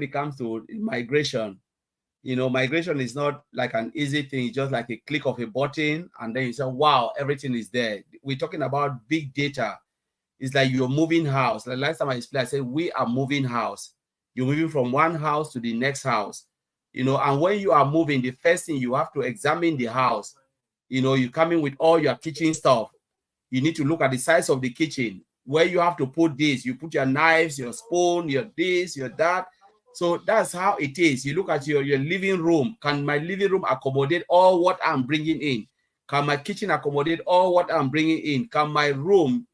when it comes to migration, migration is not like an easy thing. It's just like a click of a button, and then you say, wow, everything is there. We're talking about big data. It's like you're moving house. Like last time I explained, I said, we are moving house. You're moving from one house to the next house, and when you are moving, the first thing you have to examine the house. You come in with all your kitchen stuff. You need to look at the size of the kitchen, where you have to put this. You put your knives, your spoon, your this, your that. So that's how it is. You look at your living room. Can my living room accommodate all what I'm bringing in? Can my kitchen accommodate all what I'm bringing in? Can my room,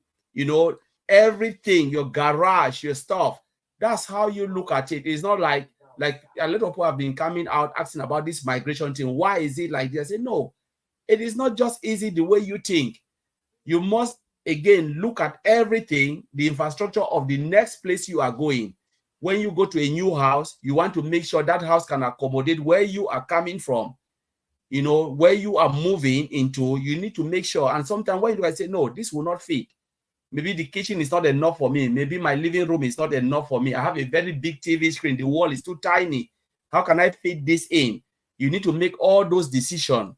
everything, your garage, your stuff. That's how you look at it. It's not like a lot of people have been coming out asking about this migration thing. Why is it like this? I say, no, it is not just easy the way you think. You must, again, look at everything, the infrastructure of the next place you are going. When you go to a new house, you want to make sure that house can accommodate where you are coming from. Where you are moving into, you need to make sure. And sometimes when I say, no, this will not fit. Maybe the kitchen is not enough for me. Maybe my living room is not enough for me. I have a very big TV screen. The wall is too tiny. How can I fit this in? You need to make all those decisions.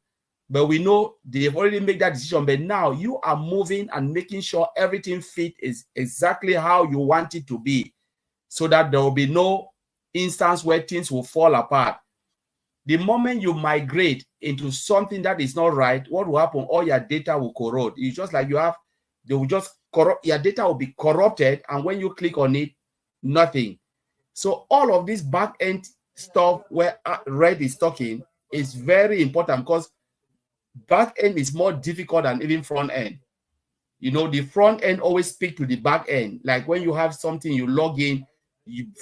But we know they've already made that decision. But now you are moving and making sure everything fit is exactly how you want it to be, so that there will be no instance where things will fall apart. The moment you migrate into something that is not right, what will happen? All your data will corrode. It's just like they will just corrupt, your data will be corrupted, and when you click on it, nothing. So all of this back end stuff where Red is talking is very important, because back end is more difficult than even front end. The front end always speak to the back end. Like when you have something, you log in,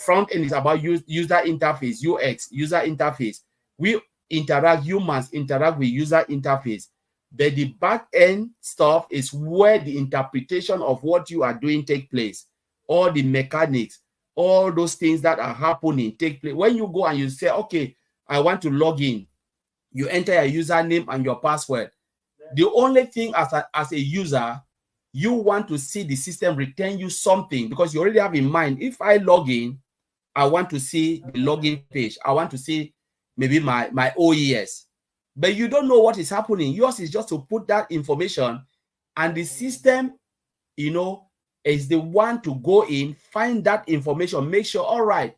front end is about user interface, UX, user interface. Humans interact with user interface. But the back end stuff is where the interpretation of what you are doing take place. All the mechanics, all those things that are happening take place. When you go and you say, okay, I want to log in, you enter your username and your password. The only thing as a user, you want to see the system return you something, because you already have in mind, if I log in, I want to see the login page. I want to see maybe my OES. But you don't know what is happening. Yours is just to put that information, and the system, is the one to go in, find that information, make sure, all right,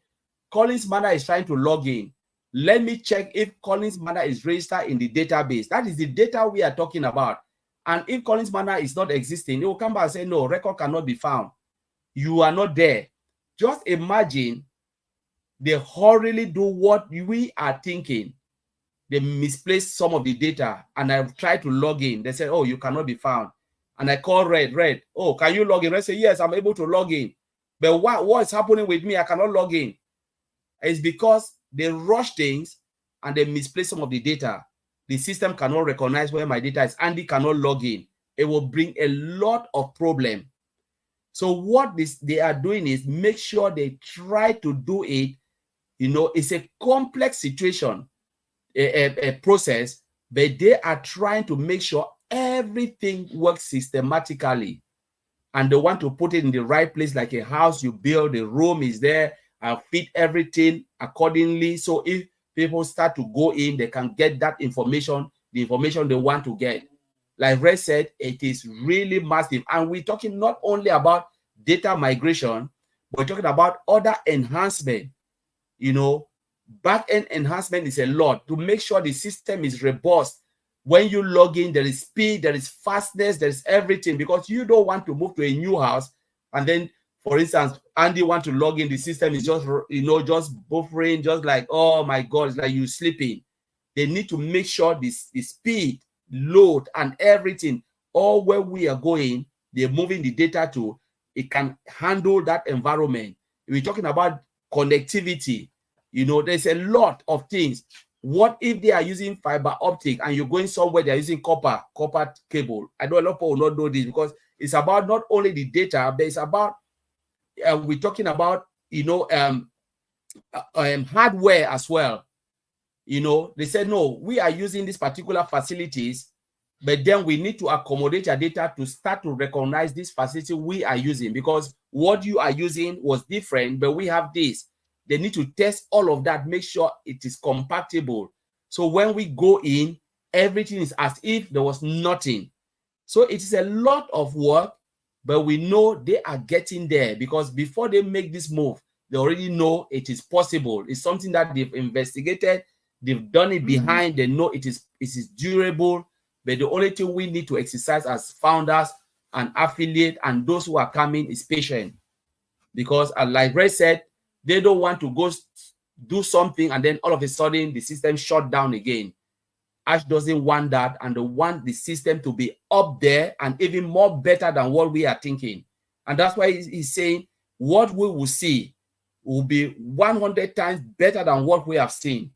Collins Manna is trying to log in. Let me check if Collins Manna is registered in the database. That is the data we are talking about. And if Collins Manna is not existing, it will come back and say, no, record cannot be found. You are not there. Just imagine they hurriedly do what we are thinking. They misplace some of the data, and I've tried to log in. They say, oh, you cannot be found. And I call Red, oh, can you log in? Red say, yes, I'm able to log in. But what is happening with me? I cannot log in. It's because they rush things and they misplace some of the data. The system cannot recognize where my data is, and they cannot log in. It will bring a lot of problem. So what they are doing is make sure they try to do it. It's a complex situation, a process, but they are trying to make sure everything works systematically. And they want to put it in the right place, like a house you build, the room is there, and fit everything accordingly. So if people start to go in, they can get that information, the information they want to get. Like Red said, it is really massive. And we're talking not only about data migration, but we're talking about other enhancement. Back-end enhancement is a lot to make sure the system is robust. When you log in, there is speed, there is fastness, there is everything, because you don't want to move to a new house and then, for instance, Andy want to log in, the system is just, just buffering, just like, oh my God, it's like you sleeping. They need to make sure the speed, load, and everything, all where we are going, they're moving the data to, it can handle that environment. We're talking about connectivity. There's a lot of things. What if they are using fiber optic and you're going somewhere they're using copper cable? I know a lot of people will not know this, because it's about not only the data, but it's about we're talking about hardware as well. They said, no, we are using these particular facilities, but then we need to accommodate your data to start to recognize this facility we are using, because what you are using was different, but we have this. They need to test all of that, make sure it is compatible. So when we go in, everything is as if there was nothing. So it is a lot of work, but we know they are getting there, because before they make this move, they already know it is possible. It's something that they've investigated, they've done it behind, they know it is durable. But the only thing we need to exercise as founders and affiliate and those who are coming is patience. Because like Ray said, they don't want to go do something and then all of a sudden the system shut down again. Ash doesn't want that, and they want the system to be up there and even more better than what we are thinking. And that's why he's saying what we will see will be 100 times better than what we have seen.